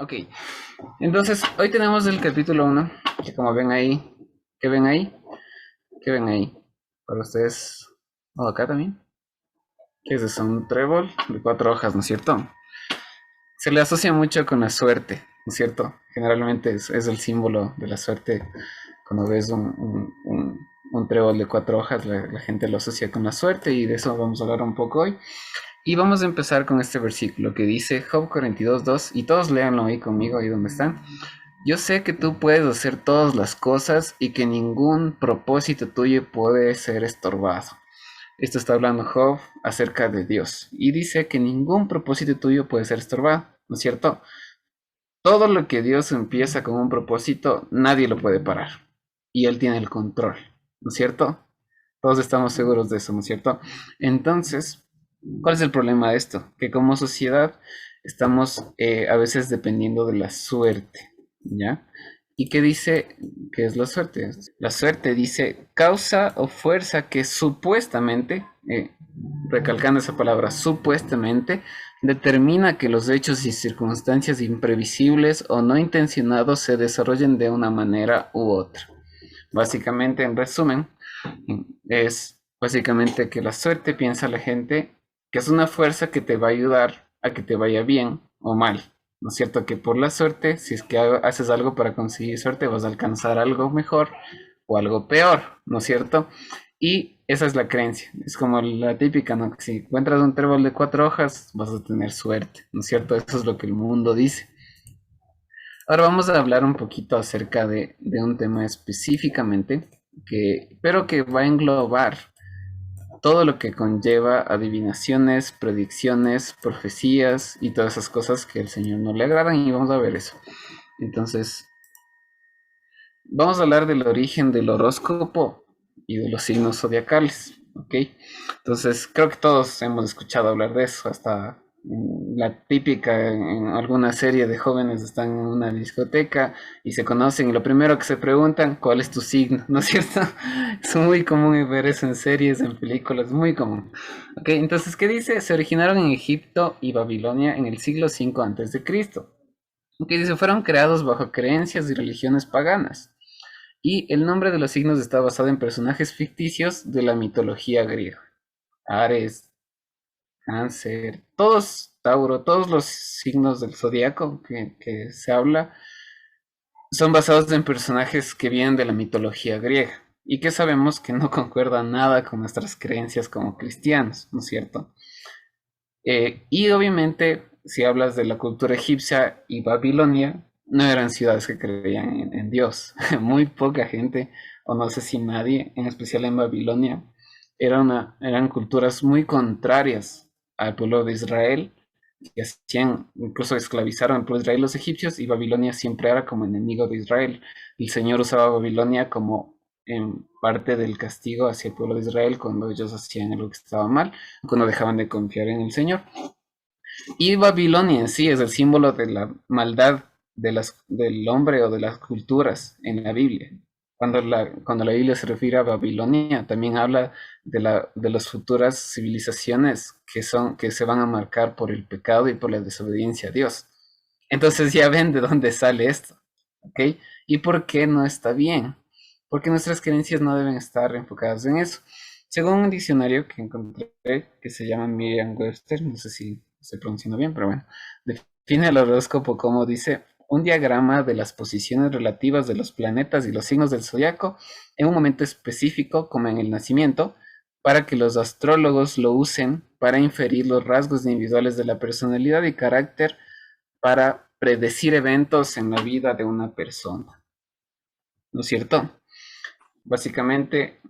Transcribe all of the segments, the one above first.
Ok, entonces hoy tenemos el capítulo uno, que como ven ahí, ¿qué ven ahí? ¿Qué ven ahí? Para ustedes, o acá también, que es un trébol de cuatro hojas, ¿no es cierto? Se le asocia mucho con la suerte, ¿no es cierto? Generalmente es el símbolo de la suerte. Cuando ves un trébol de cuatro hojas, la gente lo asocia con la suerte y de eso vamos a hablar un poco hoy. Y vamos a empezar con este versículo que dice Job 42:2, y todos léanlo ahí conmigo, ahí donde están. Yo sé que tú puedes hacer todas las cosas y que ningún propósito tuyo puede ser estorbado. Esto está hablando Job acerca de Dios. Y dice que ningún propósito tuyo puede ser estorbado, ¿no es cierto? Todo lo que Dios empieza con un propósito, nadie lo puede parar. Y Él tiene el control, ¿no es cierto? Todos estamos seguros de eso, ¿no es cierto? Entonces, ¿cuál es el problema de esto? Que como sociedad estamos a veces dependiendo de la suerte, ¿ya? ¿Y qué dice que es la suerte? La suerte dice causa o fuerza que supuestamente, recalcando esa palabra, supuestamente, determina que los hechos y circunstancias imprevisibles o no intencionados se desarrollen de una manera u otra. Básicamente, en resumen, es básicamente que la suerte, piensa la gente, que es una fuerza que te va a ayudar a que te vaya bien o mal. ¿No es cierto? Que por la suerte, si es que haces algo para conseguir suerte, vas a alcanzar algo mejor o algo peor, ¿no es cierto? Y esa es la creencia. Es como la típica, ¿no? Que si encuentras un trébol de cuatro hojas, vas a tener suerte, ¿no es cierto? Eso es lo que el mundo dice. Ahora vamos a hablar un poquito acerca de un tema específicamente, pero que va a englobar todo lo que conlleva adivinaciones, predicciones, profecías y todas esas cosas que al Señor no le agradan y vamos a ver eso. Entonces, vamos a hablar del origen del horóscopo y de los signos zodiacales, ¿ok? Entonces, creo que todos hemos escuchado hablar de eso, hasta la típica en alguna serie de jóvenes están en una discoteca y se conocen y lo primero que se preguntan, ¿cuál es tu signo? ¿No es cierto? Es muy común ver eso en series, en películas, muy común. ¿Ok? Entonces, ¿qué dice? Se originaron en Egipto y Babilonia en el siglo V antes de Cristo. ¿Ok? Dice, fueron creados bajo creencias y religiones paganas. Y el nombre de los signos está basado en personajes ficticios de la mitología griega. Ares, Cáncer, todos, Tauro, todos los signos del zodiaco que se habla son basados en personajes que vienen de la mitología griega y que sabemos que no concuerdan nada con nuestras creencias como cristianos, ¿no es cierto? Y obviamente, si hablas de la cultura egipcia y Babilonia, no eran ciudades que creían en Dios. Muy poca gente, o no sé si nadie, en especial en Babilonia, eran culturas muy contrarias al pueblo de Israel, que hacían, incluso esclavizaron al pueblo de Israel los egipcios, y Babilonia siempre era como enemigo de Israel. El Señor usaba Babilonia como en parte del castigo hacia el pueblo de Israel cuando ellos hacían algo que estaba mal, cuando dejaban de confiar en el Señor. Y Babilonia en sí es el símbolo de la maldad del hombre o de las culturas en la Biblia. Cuando la Biblia se refiere a Babilonia, también habla de las futuras civilizaciones que se van a marcar por el pecado y por la desobediencia a Dios. Entonces ya ven de dónde sale esto, ¿ok? ¿Y por qué no está bien? Porque nuestras creencias no deben estar enfocadas en eso. Según un diccionario que encontré que se llama Merriam-Webster, no sé si estoy pronunciando bien, pero bueno, define el horóscopo como dice un diagrama de las posiciones relativas de los planetas y los signos del zodiaco en un momento específico, como en el nacimiento, para que los astrólogos lo usen para inferir los rasgos individuales de la personalidad y carácter para predecir eventos en la vida de una persona. ¿No es cierto? Básicamente,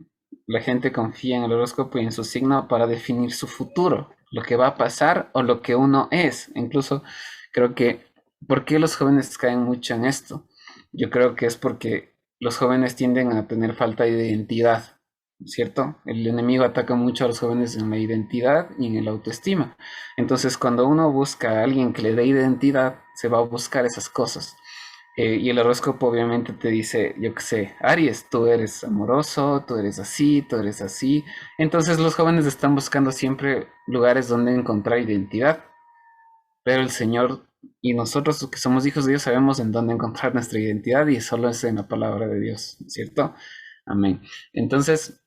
la gente confía en el horóscopo y en su signo para definir su futuro, lo que va a pasar o lo que uno es. Incluso creo que, ¿por qué los jóvenes caen mucho en esto? Yo creo que es porque los jóvenes tienden a tener falta de identidad, ¿cierto? El enemigo ataca mucho a los jóvenes en la identidad y en la autoestima. Entonces, cuando uno busca a alguien que le dé identidad, se va a buscar esas cosas. Y el horóscopo obviamente te dice, yo qué sé, Aries, tú eres amoroso, tú eres así, tú eres así. Entonces los jóvenes están buscando siempre lugares donde encontrar identidad. Pero el Señor y nosotros que somos hijos de Dios sabemos en dónde encontrar nuestra identidad y solo es en la palabra de Dios, ¿cierto? Amén. Entonces,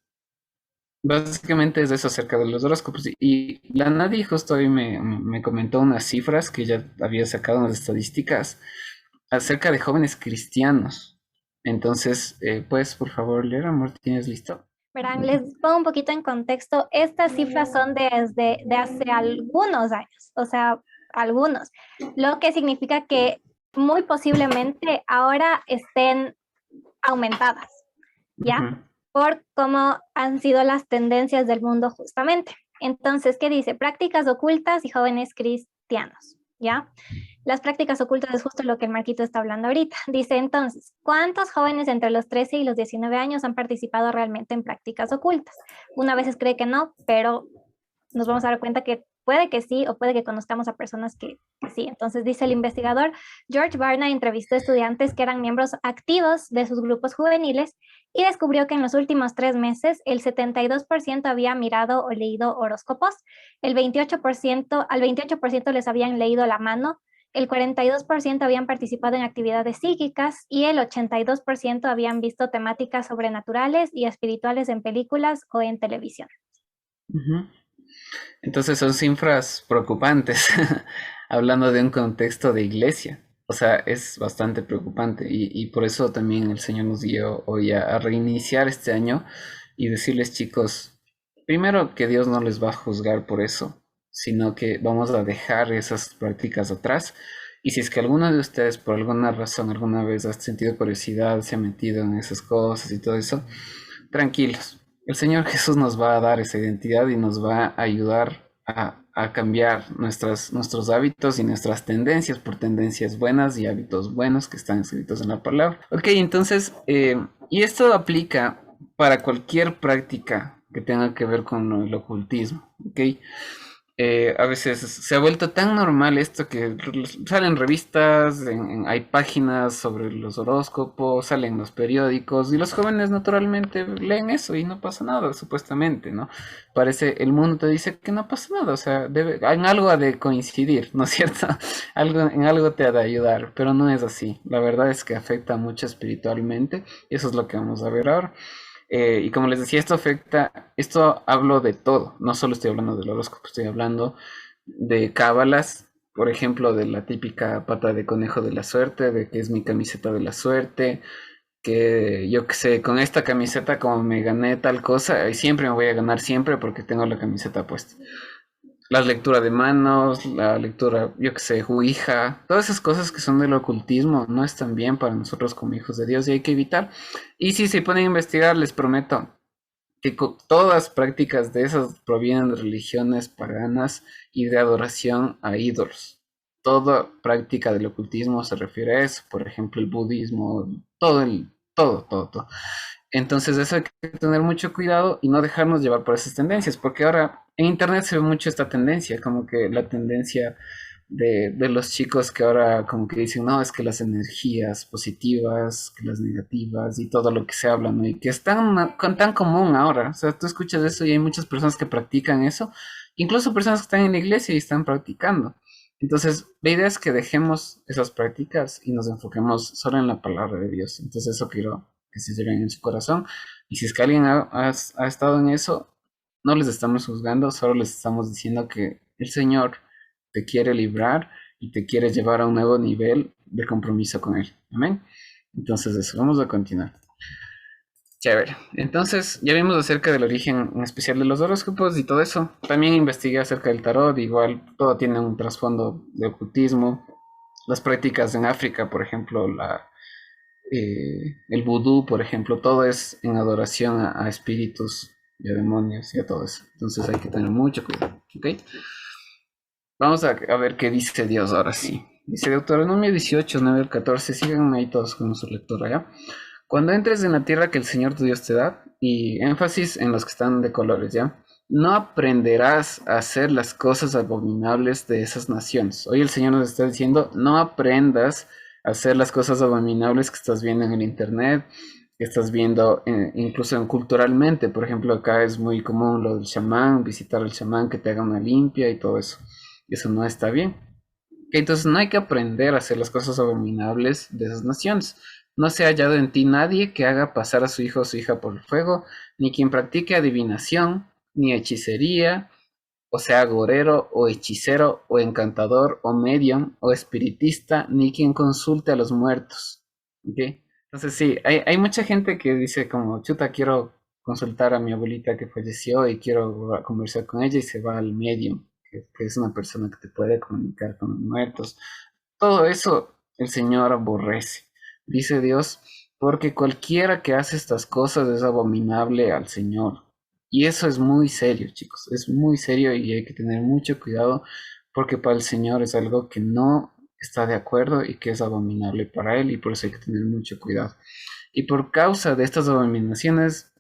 básicamente es eso acerca de los horóscopos. Y la Nadie justo hoy me comentó unas cifras que ya había sacado unas estadísticas acerca de jóvenes cristianos. Entonces, ¿puedes por favor leer, amor? ¿Tienes listo? Verán, les pongo un poquito en contexto. Estas cifras son de hace algunos años, o sea, algunos, lo que significa que muy posiblemente ahora estén aumentadas, ¿ya? Ujú, Por cómo han sido las tendencias del mundo justamente. Entonces, ¿qué dice? Prácticas ocultas y jóvenes cristianos, ¿ya? Las prácticas ocultas es justo lo que el Marquito está hablando ahorita. Dice entonces, ¿cuántos jóvenes entre los 13 y los 19 años han participado realmente en prácticas ocultas? Una vez cree que no, pero nos vamos a dar cuenta que puede que sí o puede que conozcamos a personas que sí. Entonces dice el investigador, George Barna entrevistó a estudiantes que eran miembros activos de sus grupos juveniles y descubrió que en los últimos 3 meses el 72% había mirado o leído horóscopos, al 28% les habían leído la mano, el 42% habían participado en actividades psíquicas y el 82% habían visto temáticas sobrenaturales y espirituales en películas o en televisión. ujú. Entonces son cifras preocupantes, hablando de un contexto de iglesia. O sea, es bastante preocupante y por eso también el Señor nos dio hoy a reiniciar este año y decirles, chicos, primero que Dios no les va a juzgar por eso, sino que vamos a dejar esas prácticas atrás. Y si es que alguno de ustedes por alguna razón alguna vez ha sentido curiosidad, se ha metido en esas cosas y todo eso, tranquilos. El Señor Jesús nos va a dar esa identidad y nos va a ayudar a cambiar nuestros hábitos y nuestras tendencias por tendencias buenas y hábitos buenos que están escritos en la palabra. Ok, entonces, y esto aplica para cualquier práctica que tenga que ver con el ocultismo. Ok, a veces se ha vuelto tan normal esto que salen revistas, hay páginas sobre los horóscopos, salen los periódicos y los jóvenes naturalmente leen eso y no pasa nada, supuestamente, ¿no? Parece, el mundo te dice que no pasa nada, o sea, en algo ha de coincidir, ¿no es cierto? En algo te ha de ayudar, pero no es así. La verdad es que afecta mucho espiritualmente y eso es lo que vamos a ver ahora. Y como les decía, esto hablo de todo, no solo estoy hablando del horóscopo, estoy hablando de cábalas, por ejemplo, de la típica pata de conejo de la suerte, de que es mi camiseta de la suerte, que yo que sé, con esta camiseta como me gané tal cosa, y siempre me voy a ganar siempre porque tengo la camiseta puesta. La lectura de manos, la lectura, yo que sé, Ouija, todas esas cosas que son del ocultismo no están bien para nosotros como hijos de Dios y hay que evitar. Y si se ponen a investigar, les prometo que todas prácticas de esas provienen de religiones paganas y de adoración a ídolos. Toda práctica del ocultismo se refiere a eso, por ejemplo, el budismo, todo. Entonces eso hay que tener mucho cuidado y no dejarnos llevar por esas tendencias, porque ahora en internet se ve mucho esta tendencia, como que la tendencia de los chicos que ahora como que dicen, no, es que las energías positivas, que las negativas y todo lo que se habla, ¿no? Y que es tan común ahora, o sea, tú escuchas eso y hay muchas personas que practican eso, incluso personas que están en la iglesia y están practicando. Entonces, la idea es que dejemos esas prácticas y nos enfoquemos solo en la palabra de Dios. Entonces, eso quiero que se lleven en su corazón. Y si es que alguien ha estado en eso, no les estamos juzgando, solo les estamos diciendo que el Señor te quiere librar y te quiere llevar a un nuevo nivel de compromiso con Él. Amén. Entonces, eso, vamos a continuar. Chévere. Entonces, ya vimos acerca del origen en especial de los horóscopos y todo eso. También investigué acerca del tarot, igual todo tiene un trasfondo de ocultismo. Las prácticas en África, por ejemplo, el vudú, por ejemplo, todo es en adoración a espíritus y a demonios y a todo eso. Entonces hay que tener mucho cuidado. ¿Ok? Vamos a ver qué dice Dios ahora sí. Dice Deuteronomio 18, 9 al 14. Síganme ahí todos con su lectura, ¿ya? Cuando entres en la tierra que el Señor tu Dios te da, y énfasis en los que están de colores, ¿ya? No aprenderás a hacer las cosas abominables de esas naciones. Hoy el Señor nos está diciendo, no aprendas a hacer las cosas abominables que estás viendo en el internet, que estás viendo incluso culturalmente. Por ejemplo, acá es muy común lo del chamán, visitar al chamán que te haga una limpia y todo eso. Y eso no está bien. Que entonces no hay que aprender a hacer las cosas abominables de esas naciones. No se ha hallado en ti nadie que haga pasar a su hijo o su hija por el fuego, ni quien practique adivinación, ni hechicería, o sea, agorero, o hechicero, o encantador, o medium, o espiritista, ni quien consulte a los muertos. ¿Ok? Entonces sí, hay mucha gente que dice como, chuta, quiero consultar a mi abuelita que falleció y quiero conversar con ella y se va al medium, que es una persona que te puede comunicar con los muertos. Todo eso el Señor aborrece, dice Dios, porque cualquiera que hace estas cosas es abominable al Señor. Y eso es muy serio, chicos, es muy serio y hay que tener mucho cuidado porque para el Señor es algo que no está de acuerdo y que es abominable para Él y por eso hay que tener mucho cuidado. Y por causa de estas abominaciones,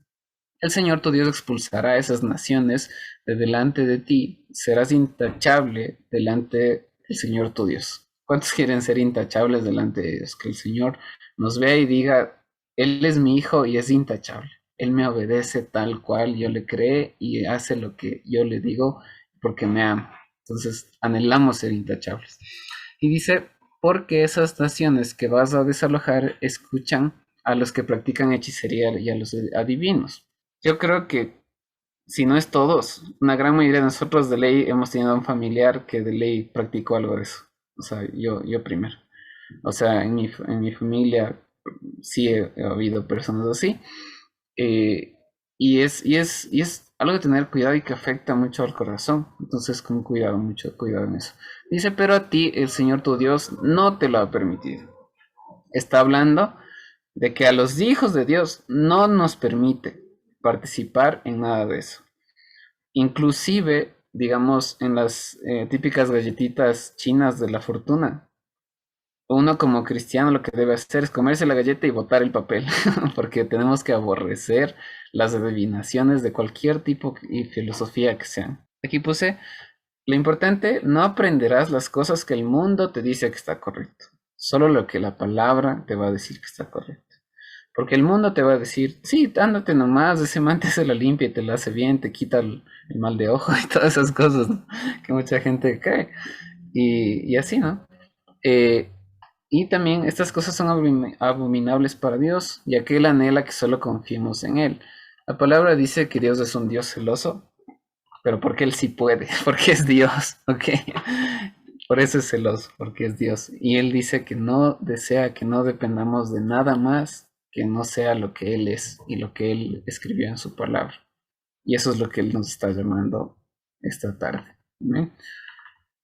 el Señor tu Dios expulsará a esas naciones de delante de ti, serás intachable delante del Señor tu Dios. ¿Cuántos quieren ser intachables delante de Dios? Que el Señor nos vea y diga, Él es mi hijo y es intachable. Él me obedece tal cual yo le creé y hace lo que yo le digo porque me ama. Entonces anhelamos ser intachables. Y dice, porque esas naciones que vas a desalojar escuchan a los que practican hechicería y a los adivinos. Yo creo que, si no es todos, una gran mayoría de nosotros de ley hemos tenido un familiar que de ley practicó algo de eso. O sea, yo primero. O sea, en mi familia sí he habido personas así. eh, y es algo de tener cuidado y que afecta mucho al corazón. Entonces, con cuidado, mucho cuidado en eso. Dice, pero a ti el Señor tu Dios no te lo ha permitido. Está hablando de que a los hijos de Dios no nos permite participar en nada de eso. Inclusive, digamos, en las típicas galletitas chinas de la fortuna. Uno como cristiano lo que debe hacer es comerse la galleta y botar el papel, porque tenemos que aborrecer las adivinaciones de cualquier tipo y filosofía que sean. Aquí puse, lo importante, no aprenderás las cosas que el mundo te dice que está correcto, solo lo que la palabra te va a decir que está correcto. Porque el mundo te va a decir, sí, ándate nomás, ese man te hace la limpia y te la hace bien, te quita el mal de ojo y todas esas cosas, ¿no? Que mucha gente cae. Y así, ¿no? Eh, y también estas cosas son abominables para Dios, ya que Él anhela que solo confiemos en Él. La palabra dice que Dios es un Dios celoso, pero porque Él sí puede, porque es Dios, ¿ok? Por eso es celoso, porque es Dios. Y Él dice que no desea que no dependamos de nada más que no sea lo que Él es y lo que Él escribió en su palabra. Y eso es lo que Él nos está llamando esta tarde. ¿Amén?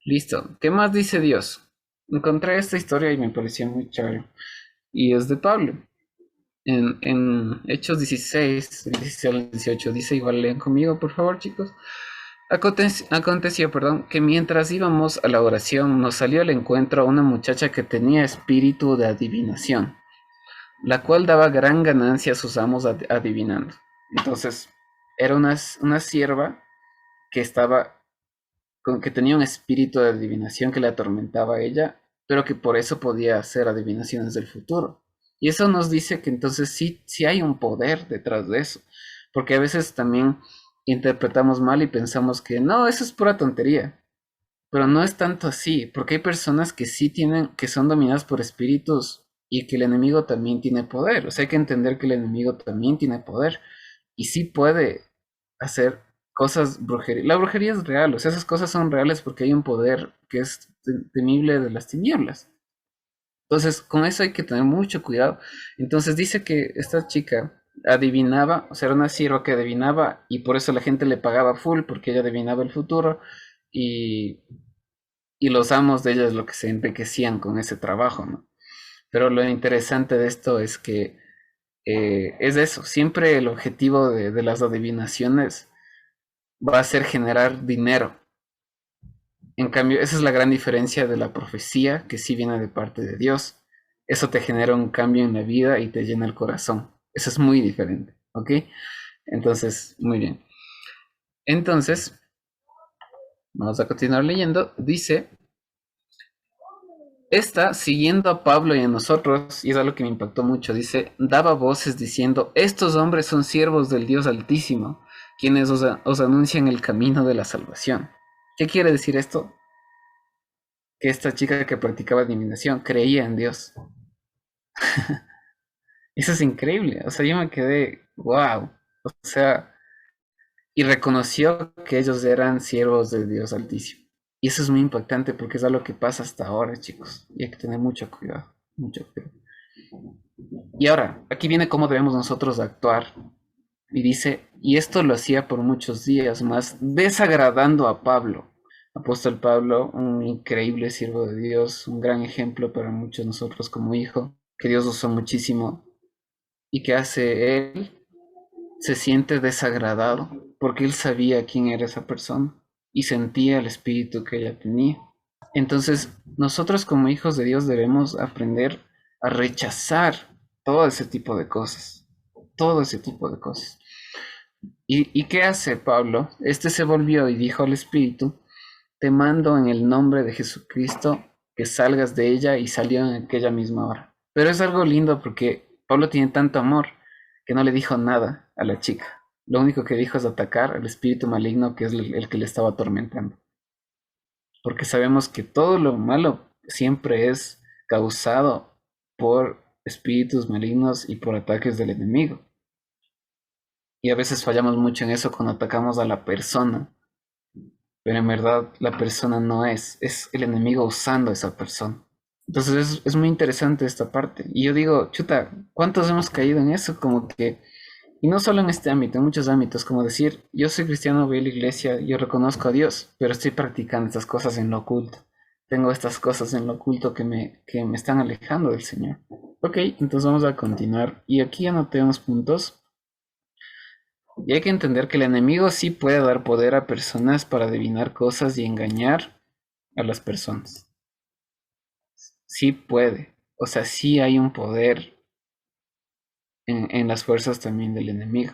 Listo. ¿Qué más dice Dios? Encontré esta historia y me pareció muy chévere. Y es de Pablo. En Hechos 16, 16 al 18, dice, igual leen conmigo, por favor, chicos. Aconteció, que mientras íbamos a la oración nos salió al encuentro una muchacha que tenía espíritu de adivinación, la cual daba gran ganancia a sus amos adivinando. Entonces, era una sierva que que tenía un espíritu de adivinación que le atormentaba a ella, pero que por eso podía hacer adivinaciones del futuro. Y eso nos dice que entonces sí hay un poder detrás de eso, porque a veces también interpretamos mal y pensamos que no, eso es pura tontería. Pero no es tanto así, porque hay personas que sí tienen, que son dominadas por espíritus y que el enemigo también tiene poder. O sea, hay que entender que el enemigo también tiene poder y sí puede hacer cosas brujería. La brujería es real, o sea, esas cosas son reales porque hay un poder que es temible de las tinieblas. Entonces, con eso hay que tener mucho cuidado. Entonces dice que esta chica adivinaba, o sea, era una sierva que adivinaba y por eso la gente le pagaba full porque ella adivinaba el futuro y, y los amos de ella es lo que se enriquecían con ese trabajo, ¿no? Pero lo interesante de esto es que es eso, siempre el objetivo de las adivinaciones va a ser generar dinero. En cambio, esa es la gran diferencia de la profecía, que sí viene de parte de Dios. Eso te genera un cambio en la vida y te llena el corazón. Eso es muy diferente, ¿ok? Entonces, muy bien. Entonces, vamos a continuar leyendo. Dice, esta, siguiendo a Pablo y a nosotros, y es algo que me impactó mucho, dice, daba voces diciendo, estos hombres son siervos del Dios Altísimo, quienes os anuncian el camino de la salvación. ¿Qué quiere decir esto? que esta chica que practicaba adivinación creía en Dios. Eso es increíble. O sea, yo me quedé, wow. O sea, y reconoció que ellos eran siervos de Dios Altísimo. Y eso es muy impactante porque es algo que pasa hasta ahora, chicos. Y hay que tener mucho cuidado, mucho cuidado. Y ahora, aquí viene cómo debemos nosotros actuar. Y dice, y esto lo hacía por muchos días más, desagradando a Pablo. Apóstol Pablo, un increíble siervo de Dios, un gran ejemplo para muchos de nosotros como hijo, que Dios usó muchísimo. ¿Y qué hace él? Se siente desagradado porque él sabía quién era esa persona y sentía el espíritu que ella tenía. Entonces, nosotros como hijos de Dios debemos aprender a rechazar todo ese tipo de cosas, todo ese tipo de cosas. ¿Y qué hace Pablo? Este se volvió y dijo al espíritu, te mando en el nombre de Jesucristo que salgas de ella, y salió en aquella misma hora. Pero es algo lindo porque Pablo tiene tanto amor que no le dijo nada a la chica. Lo único que dijo es atacar al espíritu maligno que es el que le estaba atormentando. Porque sabemos que todo lo malo siempre es causado por espíritus malignos y por ataques del enemigo. Y a veces fallamos mucho en eso cuando atacamos a la persona, pero en verdad la persona no es el enemigo usando a esa persona. Entonces es muy interesante esta parte. Y yo digo, chuta, ¿cuántos hemos caído en eso? Como que, y no solo en este ámbito, en muchos ámbitos, como decir, yo soy cristiano, voy a la iglesia, yo reconozco a Dios, pero estoy practicando estas cosas en lo oculto. Tengo estas cosas en lo oculto que me están alejando del Señor. Ok, entonces vamos a continuar. Y aquí anoté unos puntos. Y hay que entender que el enemigo sí puede dar poder a personas para adivinar cosas y engañar a las personas. Sí puede. O sea, sí hay un poder en las fuerzas también del enemigo.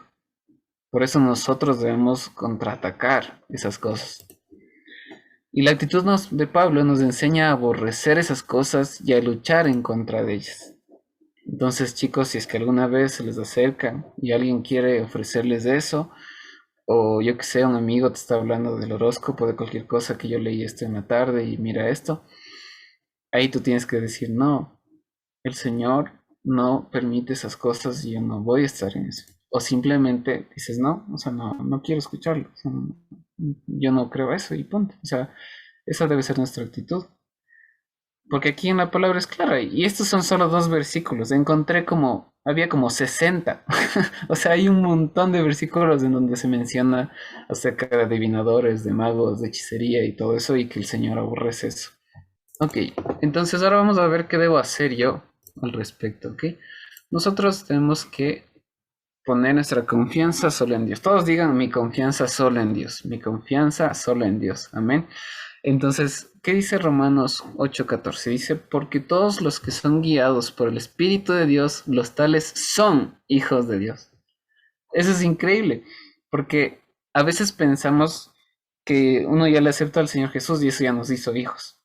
Por eso nosotros debemos contraatacar esas cosas. Y la actitud de Pablo nos enseña a aborrecer esas cosas y a luchar en contra de ellas. Entonces, chicos, si es que alguna vez se les acercan y alguien quiere ofrecerles eso, o yo que sé, un amigo te está hablando del horóscopo, de cualquier cosa que yo leí esto en la tarde y mira esto, ahí tú tienes que decir, no, el Señor no permite esas cosas y yo no voy a estar en eso. O simplemente dices, no, o sea, no quiero escucharlo. O sea, yo no creo eso y punto. O sea, esa debe ser nuestra actitud. Porque aquí en la palabra es clara. Y estos son solo 2 versículos. Encontré había como 60. O sea, hay un montón de versículos en donde se menciona acerca de adivinadores, de magos, de hechicería y todo eso, y que el Señor aborrece eso. Ok, entonces ahora vamos a ver qué debo hacer yo al respecto, ¿ok? Nosotros tenemos que poner nuestra confianza solo en Dios. Todos digan mi confianza solo en Dios, mi confianza solo en Dios, amén. Entonces, ¿qué dice Romanos 8:14? Dice, porque todos los que son guiados por el Espíritu de Dios, los tales son hijos de Dios. Eso es increíble, porque a veces pensamos que uno ya le acepta al Señor Jesús y eso ya nos hizo hijos.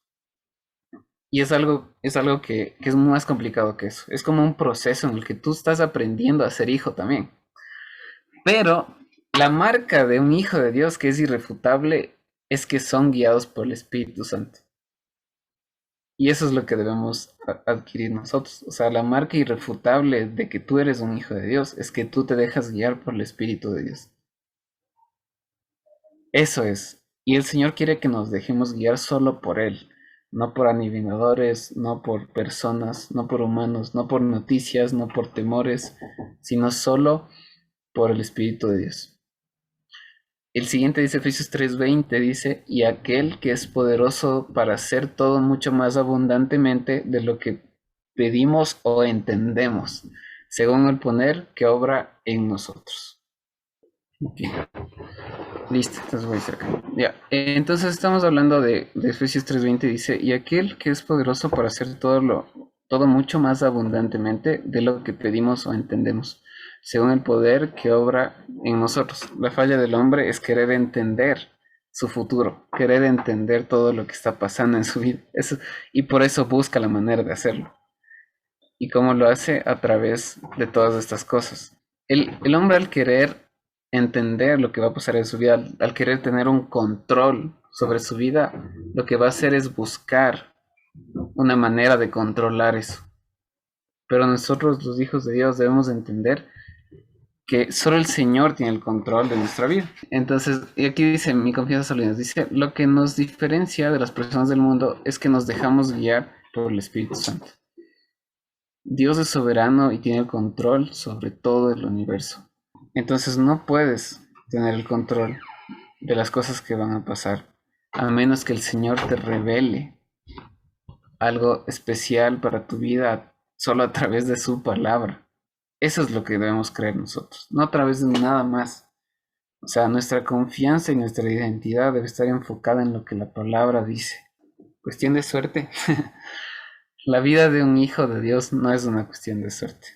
Y es algo que es más complicado que eso. Es como un proceso en el que tú estás aprendiendo a ser hijo también. Pero la marca de un hijo de Dios que es irrefutable es que son guiados por el Espíritu Santo. Y eso es lo que debemos adquirir nosotros. O sea, la marca irrefutable de que tú eres un hijo de Dios es que tú te dejas guiar por el Espíritu de Dios. Eso es. Y el Señor quiere que nos dejemos guiar solo por Él. No por adivinadores, no por personas, no por humanos, no por noticias, no por temores, sino solo por el Espíritu de Dios. El siguiente dice Efesios 3:20, dice, y aquel que es poderoso para hacer todo mucho más abundantemente de lo que pedimos o entendemos, según el poder que obra en nosotros. Okay. Listo, entonces voy cerca. Ya, entonces estamos hablando de Efesios 3:20, dice, y aquel que es poderoso para hacer todo mucho más abundantemente de lo que pedimos o entendemos, según el poder que obra en nosotros. La falla del hombre es querer entender su futuro, querer entender todo lo que está pasando en su vida. Y por eso busca la manera de hacerlo. ¿Y cómo lo hace? A través de todas estas cosas. El hombre, al querer entender lo que va a pasar en su vida, al querer tener un control sobre su vida, lo que va a hacer es buscar una manera de controlar eso. Pero nosotros, los hijos de Dios, debemos entender que solo el Señor tiene el control de nuestra vida. Entonces, y aquí dice, mi confianza solo en Dios, dice, lo que nos diferencia de las personas del mundo es que nos dejamos guiar por el Espíritu Santo. Dios es soberano y tiene el control sobre todo el universo. Entonces no puedes tener el control de las cosas que van a pasar, a menos que el Señor te revele algo especial para tu vida solo a través de su palabra. Eso es lo que debemos creer nosotros, no a través de nada más. O sea, nuestra confianza y nuestra identidad debe estar enfocada en lo que la palabra dice. Cuestión de suerte. La vida de un hijo de Dios no es una cuestión de suerte.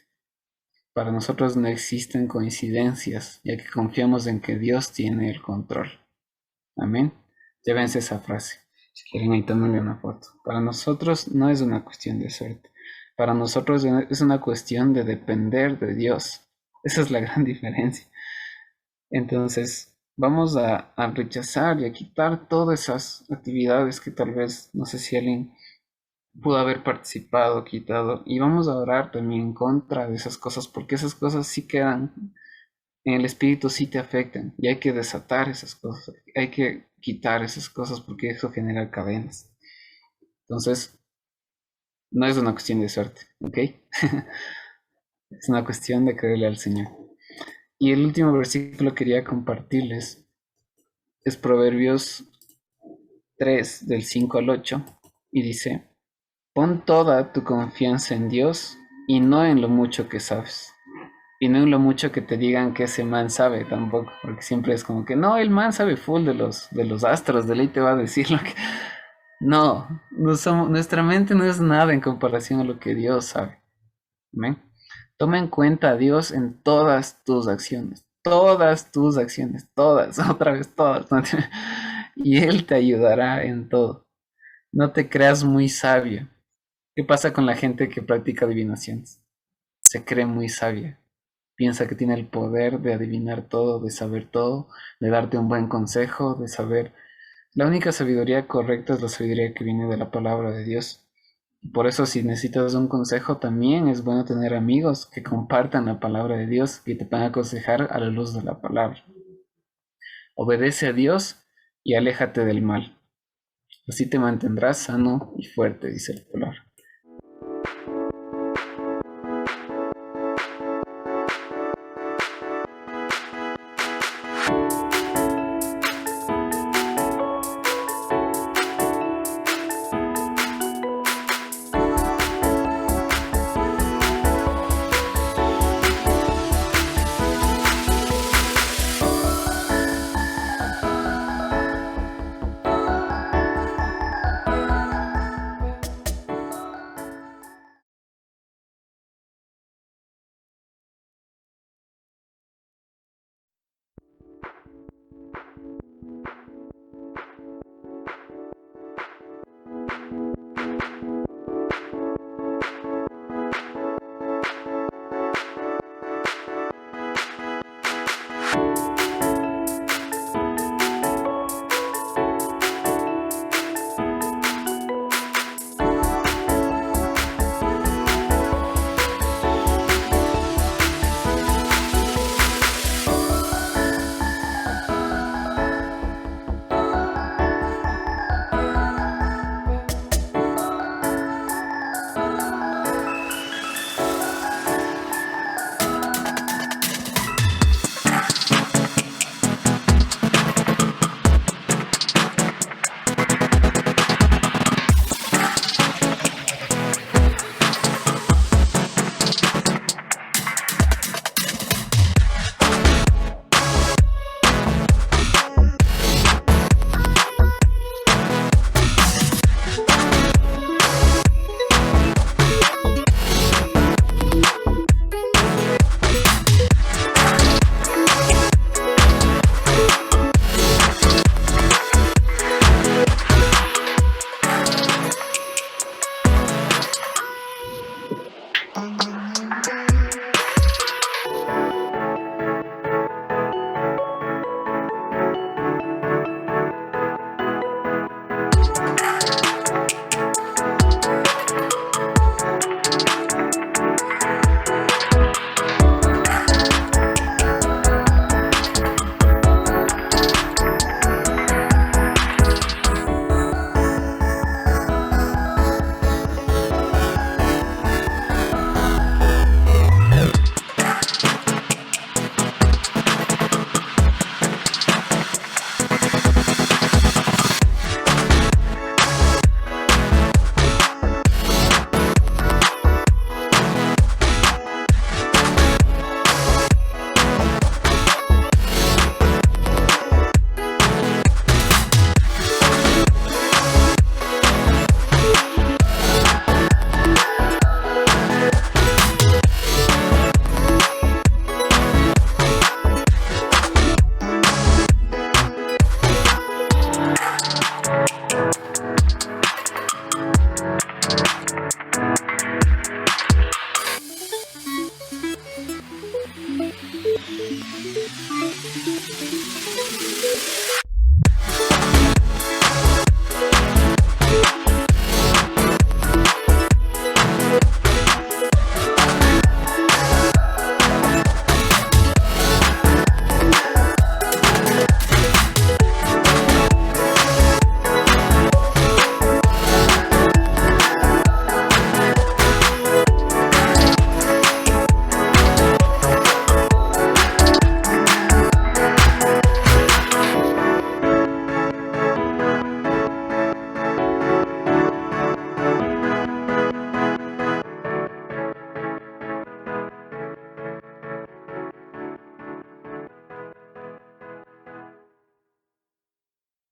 Para nosotros no existen coincidencias, ya que confiamos en que Dios tiene el control. Amén. Llévense esa frase. Si quieren, ahí tómenle una foto. Para nosotros no es una cuestión de suerte. Para nosotros es una cuestión de depender de Dios. Esa es la gran diferencia. Entonces, vamos a rechazar y a quitar todas esas actividades que tal vez, no sé si alguien pudo haber participado, quitado, y vamos a orar también en contra de esas cosas, porque esas cosas sí quedan en el espíritu, sí te afectan, y hay que desatar esas cosas, hay que quitar esas cosas porque eso genera cadenas. Entonces, no es una cuestión de suerte, ¿ok? Es una cuestión de creerle al Señor. Y el último versículo que quería compartirles es Proverbios 3, del 5 al 8, y dice: pon toda tu confianza en Dios y no en lo mucho que sabes. Y no en lo mucho que te digan que ese man sabe tampoco, porque siempre es como que no, el man sabe full de los astros, de ley te va a decir lo que. No, nuestra mente no es nada en comparación a lo que Dios sabe. ¿Amén? Toma en cuenta a Dios en todas tus acciones, todas, otra vez todas, ¿no? Y Él te ayudará en todo. No te creas muy sabio. ¿Qué pasa con la gente que practica adivinaciones? Se cree muy sabia. Piensa que tiene el poder de adivinar todo, de saber todo, de darte un buen consejo, de saber. La única sabiduría correcta es la sabiduría que viene de la palabra de Dios. Por eso, si necesitas un consejo, también es bueno tener amigos que compartan la palabra de Dios y te puedan aconsejar a la luz de la palabra. Obedece a Dios y aléjate del mal. Así te mantendrás sano y fuerte, dice el palabra.